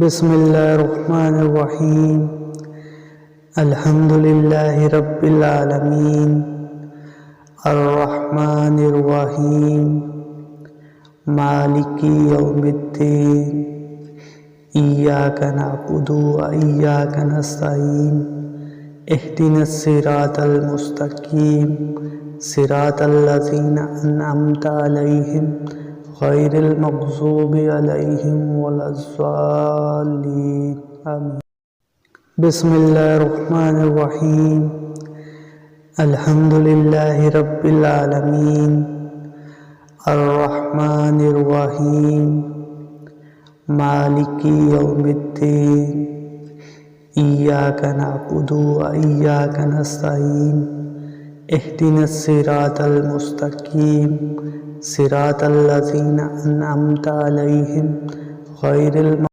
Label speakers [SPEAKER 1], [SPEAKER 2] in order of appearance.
[SPEAKER 1] बिस्मिल्लाहिर्रहमानिर्रहीम। अल्हम्दुलिल्लाहि रब्बिल आलमीन, अर्रहमानिर्रहीम, मालिकी यौमिद्दीन, इय्याका नअबुदु व इय्याका नस्तईन, इहदिनस सिरातल मुस्तकीम, सिरातल लज़ीना अन्अमता अलैहिम गैरिल मग़ज़ूबि अलैहिम वलज़्ज़ालिन। आमीन। बिस्मिल्लाहिर्रहमानिर्रहीम। अल्हम्दुलिल्लाहि रब्बिल आलमीन, अर्रहमानिर्रहीम, मालिकी यौमिद्दीन, इय्याका नअबुदु व इय्याका नस्तईन, इहदिनस सिरातल मुस्तकीम, सिरातल लज़ीना अन्अमता अलैहिम गैरिल